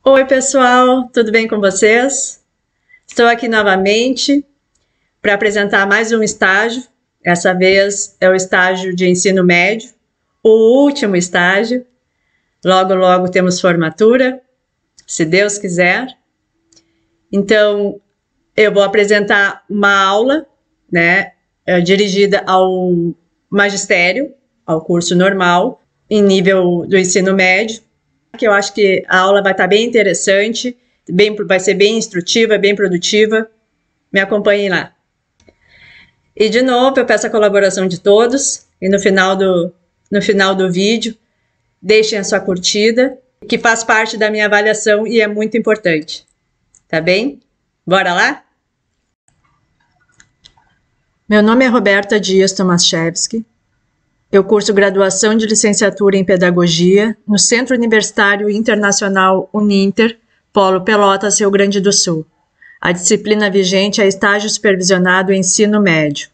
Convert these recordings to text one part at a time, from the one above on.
Oi, pessoal, tudo bem com vocês? Estou aqui novamente para apresentar mais um estágio. Essa vez é o estágio de ensino médio, o último estágio. Logo, logo temos formatura, se Deus quiser. Então, eu vou apresentar uma aula, dirigida ao magistério, ao curso normal, em nível do ensino médio, que eu acho que a aula vai estar bem interessante, vai ser bem instrutiva, bem produtiva. Me acompanhem lá. E, de novo, eu peço a colaboração de todos, e no final do vídeo, deixem a sua curtida, que faz parte da minha avaliação e é muito importante. Tá bem? Bora lá? Meu nome é Roberta Dias Tomaszewski. Eu curso graduação de licenciatura em Pedagogia no Centro Universitário Internacional Uninter, Polo Pelotas, Rio Grande do Sul. A disciplina vigente é estágio supervisionado em ensino médio.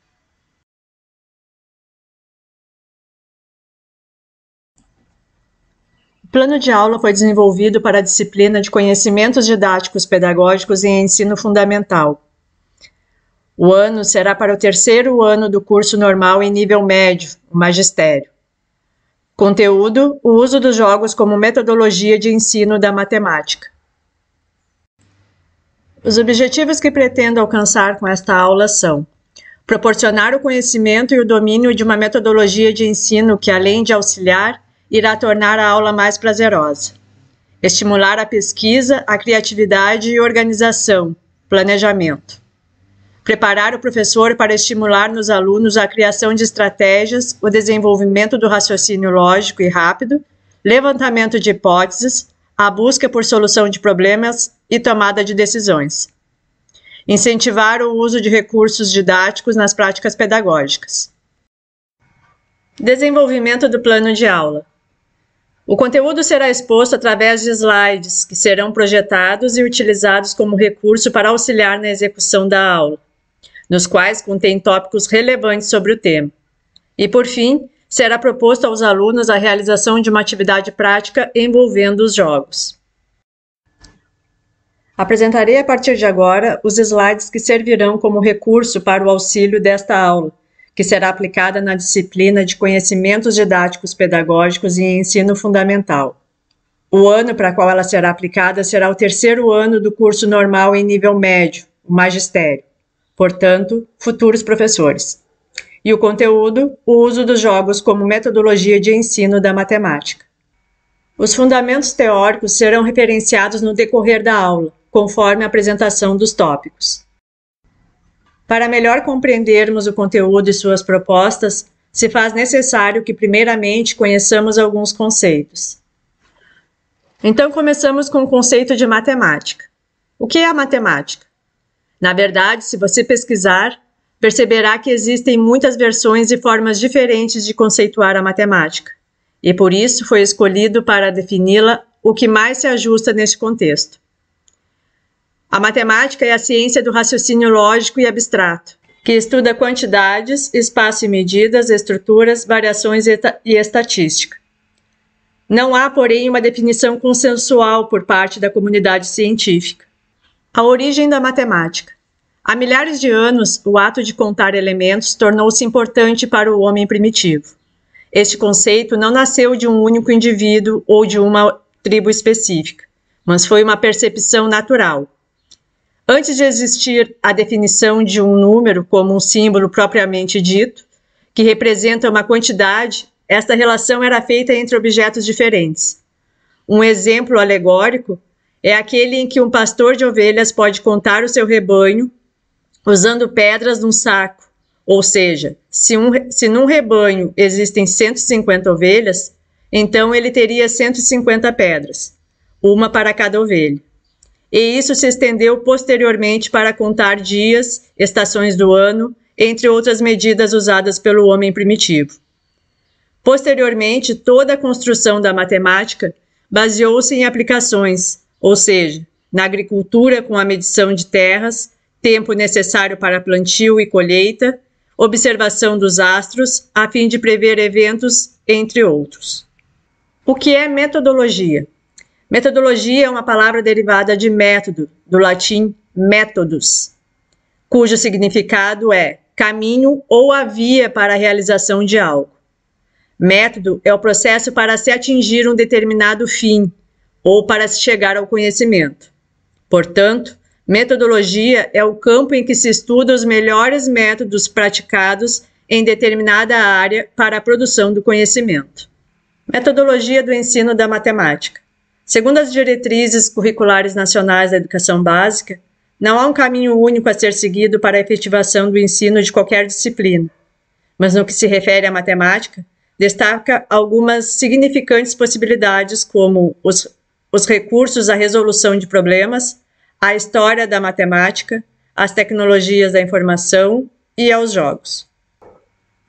O plano de aula foi desenvolvido para a disciplina de Conhecimentos Didáticos Pedagógicos em Ensino Fundamental. O ano será para o terceiro ano do curso normal em nível médio, o magistério. Conteúdo: o uso dos jogos como metodologia de ensino da matemática. Os objetivos que pretendo alcançar com esta aula são: proporcionar o conhecimento e o domínio de uma metodologia de ensino que, além de auxiliar, irá tornar a aula mais prazerosa. Estimular a pesquisa, a criatividade e organização, planejamento. Preparar o professor para estimular nos alunos a criação de estratégias, o desenvolvimento do raciocínio lógico e rápido, levantamento de hipóteses, a busca por solução de problemas e tomada de decisões. Incentivar o uso de recursos didáticos nas práticas pedagógicas. Desenvolvimento do plano de aula. O conteúdo será exposto através de slides, que serão projetados e utilizados como recurso para auxiliar na execução da aula, nos quais contém tópicos relevantes sobre o tema. E, por fim, será proposto aos alunos a realização de uma atividade prática envolvendo os jogos. Apresentarei a partir de agora os slides que servirão como recurso para o auxílio desta aula, que será aplicada na disciplina de Conhecimentos Didáticos Pedagógicos em Ensino Fundamental. O ano para qual ela será aplicada será o terceiro ano do curso normal em nível médio, o magistério. Portanto, futuros professores. E o conteúdo: o uso dos jogos como metodologia de ensino da matemática. Os fundamentos teóricos serão referenciados no decorrer da aula, conforme a apresentação dos tópicos. Para melhor compreendermos o conteúdo e suas propostas, se faz necessário que, primeiramente, conheçamos alguns conceitos. Então, começamos com o conceito de matemática. O que é a matemática? Na verdade, se você pesquisar, perceberá que existem muitas versões e formas diferentes de conceituar a matemática, e por isso foi escolhido para defini-la o que mais se ajusta neste contexto. A matemática é a ciência do raciocínio lógico e abstrato, que estuda quantidades, espaço e medidas, estruturas, variações e estatística. Não há, porém, uma definição consensual por parte da comunidade científica. A origem da matemática. Há milhares de anos, o ato de contar elementos tornou-se importante para o homem primitivo. Este conceito não nasceu de um único indivíduo ou de uma tribo específica, mas foi uma percepção natural. Antes de existir a definição de um número como um símbolo propriamente dito, que representa uma quantidade, esta relação era feita entre objetos diferentes. Um exemplo alegórico é aquele em que um pastor de ovelhas pode contar o seu rebanho usando pedras num saco, ou seja, se num rebanho existem 150 ovelhas, então ele teria 150 pedras, uma para cada ovelha. E isso se estendeu posteriormente para contar dias, estações do ano, entre outras medidas usadas pelo homem primitivo. Posteriormente, toda a construção da matemática baseou-se em aplicações, ou seja, na agricultura com a medição de terras, tempo necessário para plantio e colheita, observação dos astros, a fim de prever eventos, entre outros. O que é metodologia? Metodologia é uma palavra derivada de método, do latim métodos, cujo significado é caminho ou a via para a realização de algo. Método é o processo para se atingir um determinado fim ou para se chegar ao conhecimento. Portanto, metodologia é o campo em que se estuda os melhores métodos praticados em determinada área para a produção do conhecimento. Metodologia do ensino da matemática. Segundo as diretrizes curriculares nacionais da educação básica, não há um caminho único a ser seguido para a efetivação do ensino de qualquer disciplina, mas no que se refere à matemática, destaca algumas significantes possibilidades como os recursos à resolução de problemas, a história da matemática, as tecnologias da informação e aos jogos.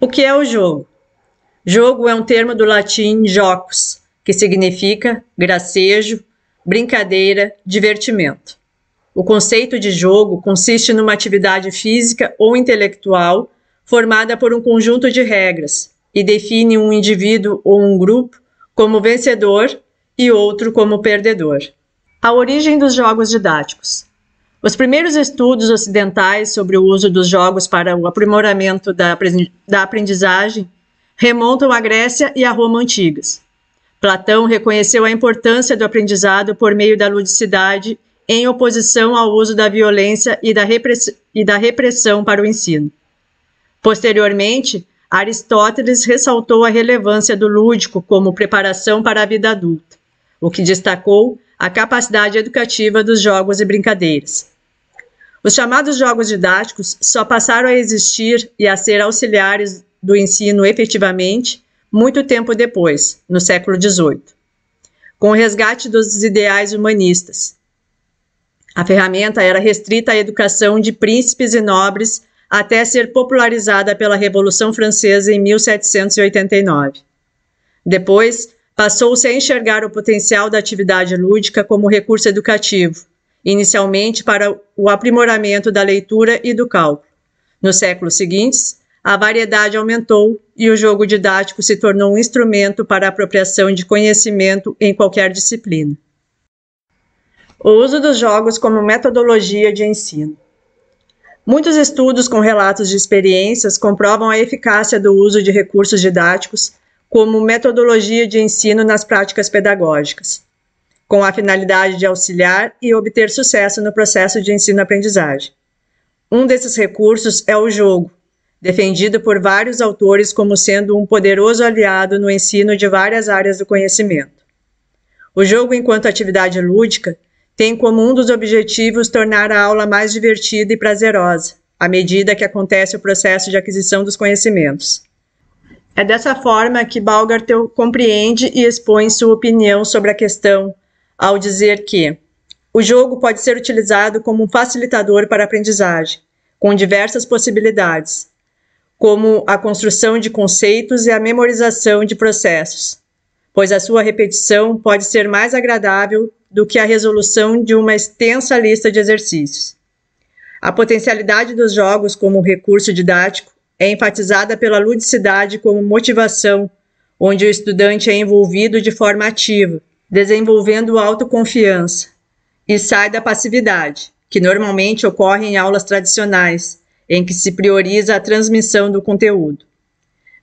O que é o jogo? Jogo é um termo do latim jocus, que significa gracejo, brincadeira, divertimento. O conceito de jogo consiste numa atividade física ou intelectual formada por um conjunto de regras e define um indivíduo ou um grupo como vencedor e outro como perdedor. A origem dos jogos didáticos. Os primeiros estudos ocidentais sobre o uso dos jogos para o aprimoramento da aprendizagem remontam à Grécia e à Roma antigas. Platão reconheceu a importância do aprendizado por meio da ludicidade em oposição ao uso da violência e da repressão para o ensino. Posteriormente, Aristóteles ressaltou a relevância do lúdico como preparação para a vida adulta, o que destacou a capacidade educativa dos jogos e brincadeiras. Os chamados jogos didáticos só passaram a existir e a ser auxiliares do ensino efetivamente muito tempo depois, no século XVIII, com o resgate dos ideais humanistas. A ferramenta era restrita à educação de príncipes e nobres até ser popularizada pela Revolução Francesa em 1789. Depois, passou-se a enxergar o potencial da atividade lúdica como recurso educativo, inicialmente para o aprimoramento da leitura e do cálculo. Nos séculos seguintes, a variedade aumentou e o jogo didático se tornou um instrumento para a apropriação de conhecimento em qualquer disciplina. O uso dos jogos como metodologia de ensino. Muitos estudos com relatos de experiências comprovam a eficácia do uso de recursos didáticos como metodologia de ensino nas práticas pedagógicas, com a finalidade de auxiliar e obter sucesso no processo de ensino-aprendizagem. Um desses recursos é o jogo, defendido por vários autores como sendo um poderoso aliado no ensino de várias áreas do conhecimento. O jogo, enquanto atividade lúdica, tem como um dos objetivos tornar a aula mais divertida e prazerosa, à medida que acontece o processo de aquisição dos conhecimentos. É dessa forma que Baumgartel compreende e expõe sua opinião sobre a questão, ao dizer que o jogo pode ser utilizado como um facilitador para a aprendizagem, com diversas possibilidades, como a construção de conceitos e a memorização de processos, pois a sua repetição pode ser mais agradável do que a resolução de uma extensa lista de exercícios. A potencialidade dos jogos como recurso didático é enfatizada pela ludicidade como motivação, onde o estudante é envolvido de forma ativa, desenvolvendo autoconfiança, e sai da passividade, que normalmente ocorre em aulas tradicionais, em que se prioriza a transmissão do conteúdo.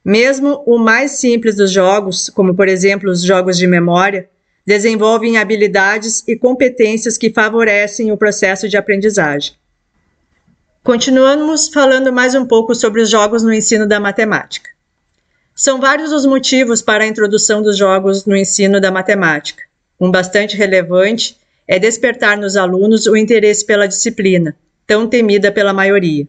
Mesmo o mais simples dos jogos, como por exemplo os jogos de memória, desenvolvem habilidades e competências que favorecem o processo de aprendizagem. Continuamos falando mais um pouco sobre os jogos no ensino da matemática. São vários os motivos para a introdução dos jogos no ensino da matemática. Um bastante relevante é despertar nos alunos o interesse pela disciplina, tão temida pela maioria.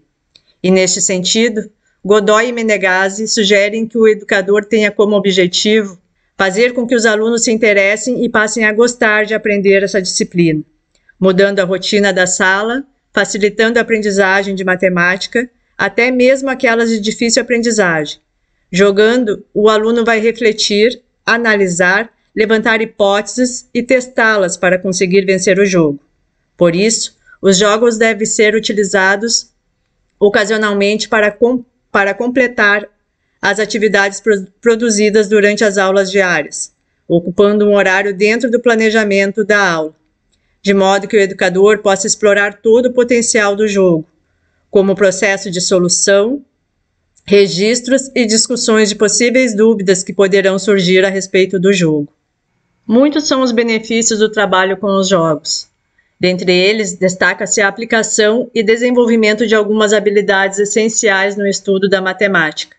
E neste sentido, Godoy e Menegazi sugerem que o educador tenha como objetivo fazer com que os alunos se interessem e passem a gostar de aprender essa disciplina, mudando a rotina da sala, facilitando a aprendizagem de matemática, até mesmo aquelas de difícil aprendizagem. Jogando, o aluno vai refletir, analisar, levantar hipóteses e testá-las para conseguir vencer o jogo. Por isso, os jogos devem ser utilizados ocasionalmente para completar as atividades produzidas durante as aulas diárias, ocupando um horário dentro do planejamento da aula, de modo que o educador possa explorar todo o potencial do jogo, como o processo de solução, registros e discussões de possíveis dúvidas que poderão surgir a respeito do jogo. Muitos são os benefícios do trabalho com os jogos. Dentre eles, destaca-se a aplicação e desenvolvimento de algumas habilidades essenciais no estudo da matemática,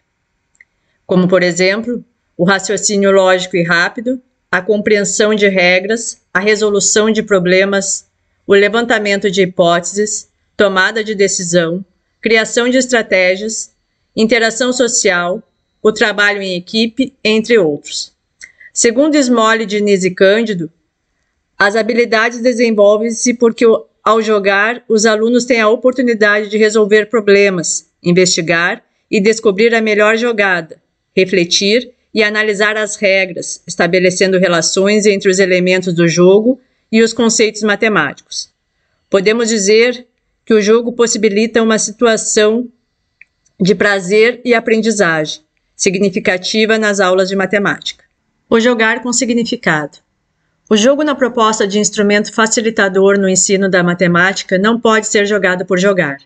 como, por exemplo, o raciocínio lógico e rápido, a compreensão de regras, a resolução de problemas, o levantamento de hipóteses, tomada de decisão, criação de estratégias, interação social, o trabalho em equipe, entre outros. Segundo Smolly, Diniz e Cândido, as habilidades desenvolvem-se porque, ao jogar, os alunos têm a oportunidade de resolver problemas, investigar e descobrir a melhor jogada, refletir e analisar as regras, estabelecendo relações entre os elementos do jogo e os conceitos matemáticos. Podemos dizer que o jogo possibilita uma situação de prazer e aprendizagem significativa nas aulas de matemática. O jogar com significado. O jogo na proposta de instrumento facilitador no ensino da matemática não pode ser jogado por jogar.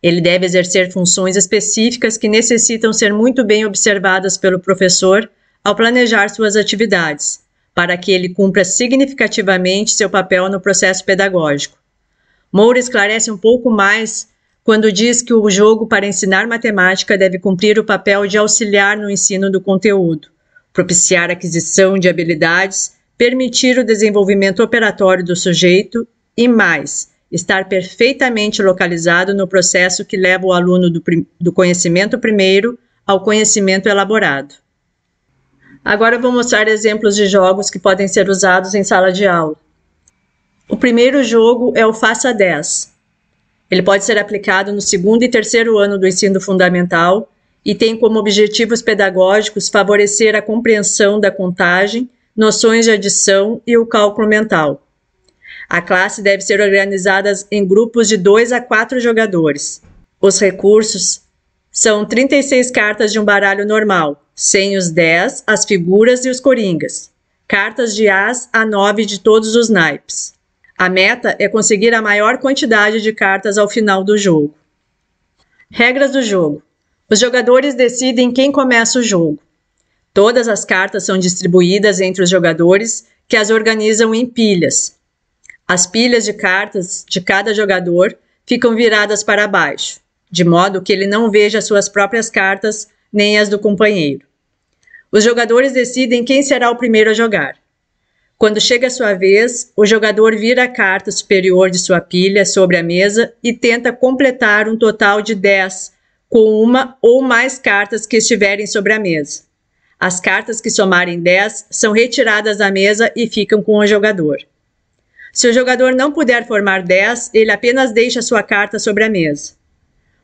Ele deve exercer funções específicas que necessitam ser muito bem observadas pelo professor ao planejar suas atividades, para que ele cumpra significativamente seu papel no processo pedagógico. Moura esclarece um pouco mais quando diz que o jogo para ensinar matemática deve cumprir o papel de auxiliar no ensino do conteúdo, propiciar a aquisição de habilidades, permitir o desenvolvimento operatório do sujeito e, mais, estar perfeitamente localizado no processo que leva o aluno do conhecimento primeiro ao conhecimento elaborado. Agora eu vou mostrar exemplos de jogos que podem ser usados em sala de aula. O primeiro jogo é o Faça 10. Ele pode ser aplicado no segundo e terceiro ano do ensino fundamental e tem como objetivos pedagógicos favorecer a compreensão da contagem, noções de adição e o cálculo mental. A classe deve ser organizada em grupos de 2 a 4 jogadores. Os recursos são 36 cartas de um baralho normal, sem os 10, as figuras e os coringas. Cartas de As a 9 de todos os naipes. A meta é conseguir a maior quantidade de cartas ao final do jogo. Regras do jogo. Os jogadores decidem quem começa o jogo. Todas as cartas são distribuídas entre os jogadores, que as organizam em pilhas. As pilhas de cartas de cada jogador ficam viradas para baixo, de modo que ele não veja suas próprias cartas nem as do companheiro. Os jogadores decidem quem será o primeiro a jogar. Quando chega a sua vez, o jogador vira a carta superior de sua pilha sobre a mesa e tenta completar um total de 10 com uma ou mais cartas que estiverem sobre a mesa. As cartas que somarem 10 são retiradas da mesa e ficam com o jogador. Se o jogador não puder formar 10, ele apenas deixa sua carta sobre a mesa.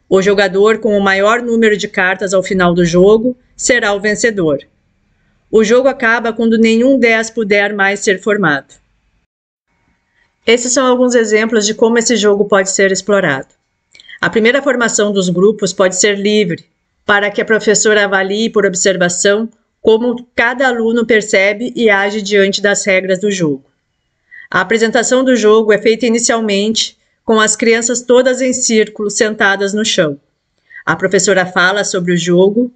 O jogador com o maior número de cartas ao final do jogo será o vencedor. O jogo acaba quando nenhum 10 puder mais ser formado. Esses são alguns exemplos de como esse jogo pode ser explorado. A primeira formação dos grupos pode ser livre, para que a professora avalie por observação como cada aluno percebe e age diante das regras do jogo. A apresentação do jogo é feita inicialmente com as crianças todas em círculo sentadas no chão. A professora fala sobre o jogo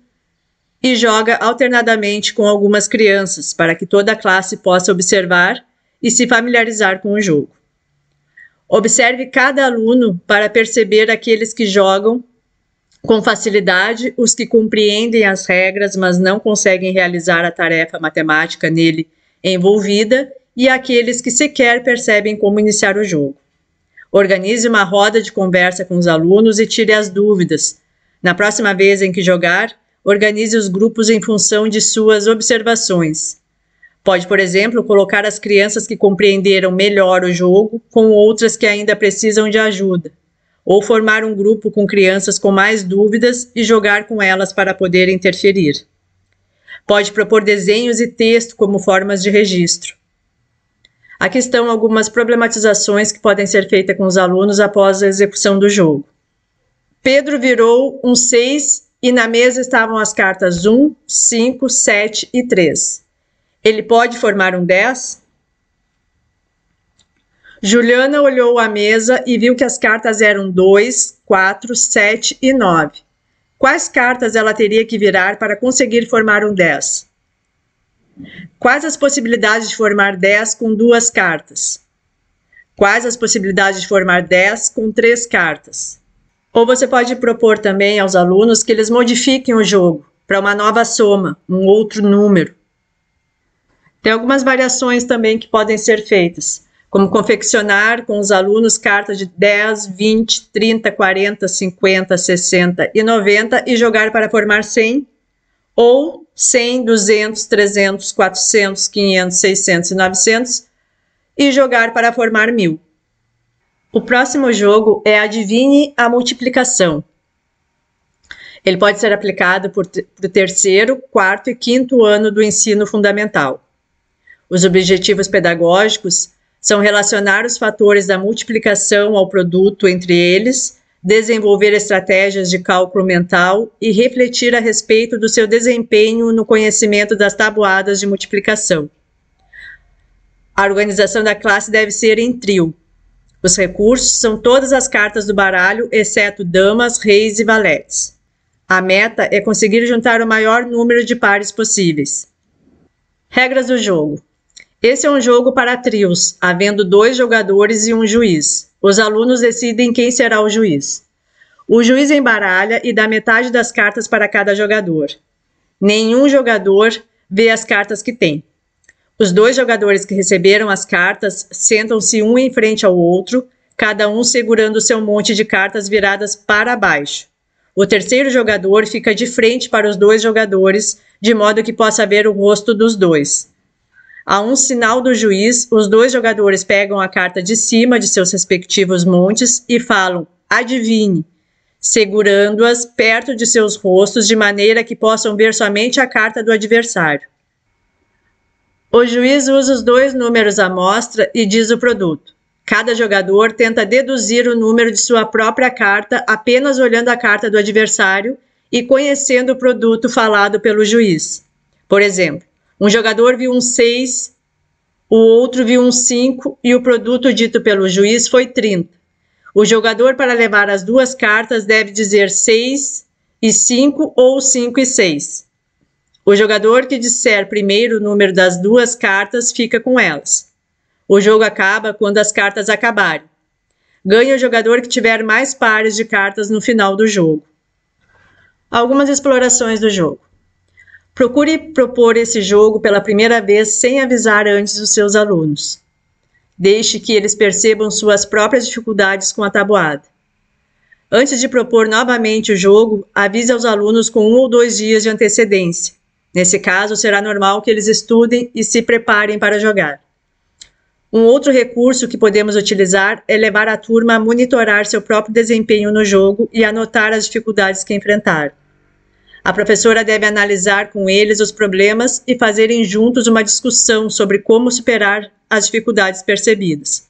e joga alternadamente com algumas crianças para que toda a classe possa observar e se familiarizar com o jogo. Observe cada aluno para perceber aqueles que jogam com facilidade, os que compreendem as regras, mas não conseguem realizar a tarefa matemática nele envolvida, e aqueles que sequer percebem como iniciar o jogo. Organize uma roda de conversa com os alunos e tire as dúvidas. Na próxima vez em que jogar, organize os grupos em função de suas observações. Pode, por exemplo, colocar as crianças que compreenderam melhor o jogo com outras que ainda precisam de ajuda, ou formar um grupo com crianças com mais dúvidas e jogar com elas para poder interferir. Pode propor desenhos e texto como formas de registro. Aqui estão algumas problematizações que podem ser feitas com os alunos após a execução do jogo. Pedro virou um 6 e na mesa estavam as cartas 1, 5, 7 e 3. Ele pode formar um 10? Juliana olhou a mesa e viu que as cartas eram 2, 4, 7 e 9. Quais cartas ela teria que virar para conseguir formar um 10? Quais as possibilidades de formar 10 com 2 cartas? Quais as possibilidades de formar 10 com 3 cartas? Ou você pode propor também aos alunos que eles modifiquem o jogo para uma nova soma, um outro número. Tem algumas variações também que podem ser feitas, como confeccionar com os alunos cartas de 10, 20, 30, 40, 50, 60 e 90 e jogar para formar 100, ou 100, 200, 300, 400, 500, 600 e 900 e jogar para formar 1000. O próximo jogo é Adivinhe a Multiplicação. Ele pode ser aplicado para o terceiro, quarto e quinto ano do ensino fundamental. Os objetivos pedagógicos são relacionar os fatores da multiplicação ao produto entre eles, desenvolver estratégias de cálculo mental e refletir a respeito do seu desempenho no conhecimento das tabuadas de multiplicação. A organização da classe deve ser em trio. Os recursos são todas as cartas do baralho, exceto damas, reis e valetes. A meta é conseguir juntar o maior número de pares possíveis. Regras do jogo. Esse é um jogo para trios, havendo 2 jogadores e um juiz. Os alunos decidem quem será o juiz. O juiz embaralha e dá metade das cartas para cada jogador. Nenhum jogador vê as cartas que tem. Os 2 jogadores que receberam as cartas sentam-se um em frente ao outro, cada um segurando seu monte de cartas viradas para baixo. O terceiro jogador fica de frente para os 2 jogadores, de modo que possa ver o rosto dos 2. A um sinal do juiz, os 2 jogadores pegam a carta de cima de seus respectivos montes e falam "adivinhe", segurando-as perto de seus rostos de maneira que possam ver somente a carta do adversário. O juiz usa os 2 números à mostra e diz o produto. Cada jogador tenta deduzir o número de sua própria carta apenas olhando a carta do adversário e conhecendo o produto falado pelo juiz. Por exemplo, um jogador viu um 6, o outro viu um 5 e o produto dito pelo juiz foi 30. O jogador, para levar as 2 cartas, deve dizer 6 e 5 ou 5 e 6. O jogador que disser primeiro o número das 2 cartas fica com elas. O jogo acaba quando as cartas acabarem. Ganha o jogador que tiver mais pares de cartas no final do jogo. Algumas explorações do jogo. Procure propor esse jogo pela primeira vez sem avisar antes os seus alunos. Deixe que eles percebam suas próprias dificuldades com a tabuada. Antes de propor novamente o jogo, avise aos alunos com 1 ou 2 dias de antecedência. Nesse caso, será normal que eles estudem e se preparem para jogar. Um outro recurso que podemos utilizar é levar a turma a monitorar seu próprio desempenho no jogo e anotar as dificuldades que enfrentaram. A professora deve analisar com eles os problemas e fazerem juntos uma discussão sobre como superar as dificuldades percebidas.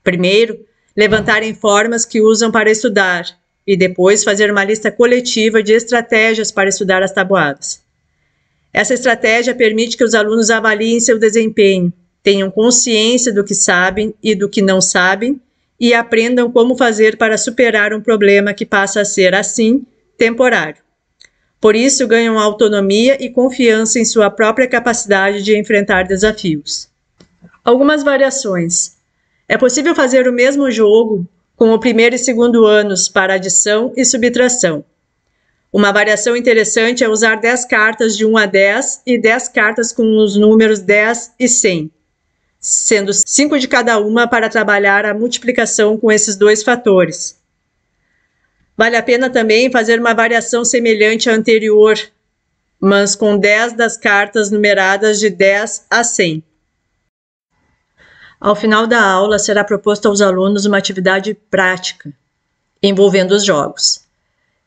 Primeiro, levantarem formas que usam para estudar e depois fazer uma lista coletiva de estratégias para estudar as tabuadas. Essa estratégia permite que os alunos avaliem seu desempenho, tenham consciência do que sabem e do que não sabem e aprendam como fazer para superar um problema que passa a ser, assim, temporário. Por isso, ganham autonomia e confiança em sua própria capacidade de enfrentar desafios. Algumas variações. É possível fazer o mesmo jogo com o primeiro e segundo anos para adição e subtração. Uma variação interessante é usar 10 cartas de 1 a 10 e 10 cartas com os números 10 e 100, sendo 5 de cada uma para trabalhar a multiplicação com esses 2 fatores. Vale a pena também fazer uma variação semelhante à anterior, mas com 10 das cartas numeradas de 10 a 100. Ao final da aula, será proposto aos alunos uma atividade prática envolvendo os jogos.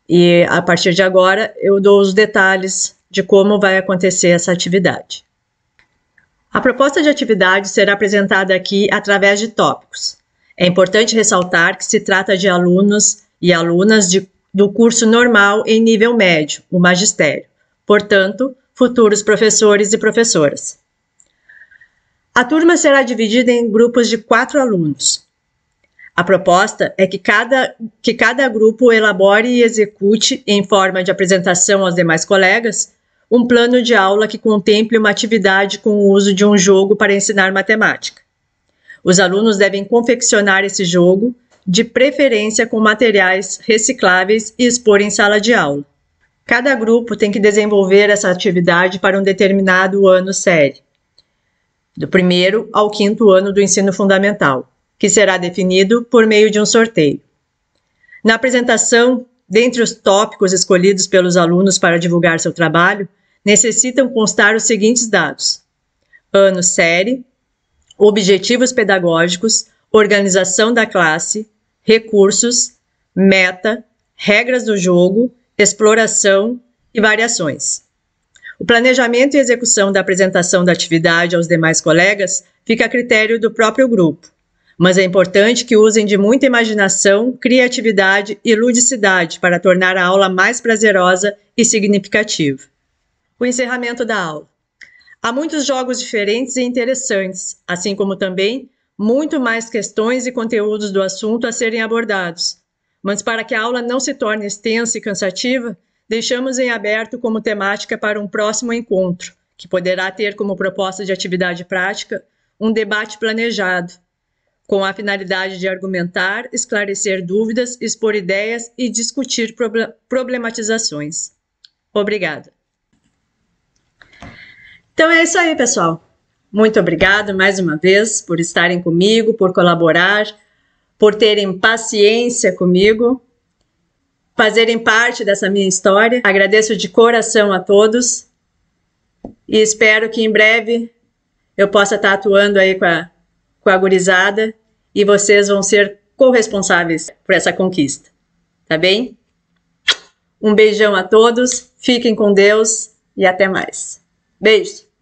E a partir de agora, eu dou os detalhes de como vai acontecer essa atividade. A proposta de atividade será apresentada aqui através de tópicos. É importante ressaltar que se trata de alunos e alunas do curso normal em nível médio, o magistério. Portanto, futuros professores e professoras. A turma será dividida em grupos de 4 alunos. A proposta é que cada grupo elabore e execute, em forma de apresentação aos demais colegas, um plano de aula que contemple uma atividade com o uso de um jogo para ensinar matemática. Os alunos devem confeccionar esse jogo, de preferência com materiais recicláveis, e expor em sala de aula. Cada grupo tem que desenvolver essa atividade para um determinado ano série, do 1º ao 5º ano do ensino fundamental, que será definido por meio de um sorteio. Na apresentação, dentre os tópicos escolhidos pelos alunos para divulgar seu trabalho, necessitam constar os seguintes dados: ano série, objetivos pedagógicos, organização da classe, recursos, meta, regras do jogo, exploração e variações. O planejamento e execução da apresentação da atividade aos demais colegas fica a critério do próprio grupo, mas é importante que usem de muita imaginação, criatividade e ludicidade para tornar a aula mais prazerosa e significativa. O encerramento da aula. Há muitos jogos diferentes e interessantes, assim como também muito mais questões e conteúdos do assunto a serem abordados. Mas para que a aula não se torne extensa e cansativa, deixamos em aberto como temática para um próximo encontro, que poderá ter como proposta de atividade prática um debate planejado, com a finalidade de argumentar, esclarecer dúvidas, expor ideias e discutir problematizações. Obrigada. Então é isso aí, pessoal. Muito obrigada mais uma vez por estarem comigo, por colaborar, por terem paciência comigo, fazerem parte dessa minha história. Agradeço de coração a todos e espero que em breve eu possa estar atuando aí com a gurizada e vocês vão ser corresponsáveis por essa conquista, tá bem? Um beijão a todos, fiquem com Deus e até mais. Beijo!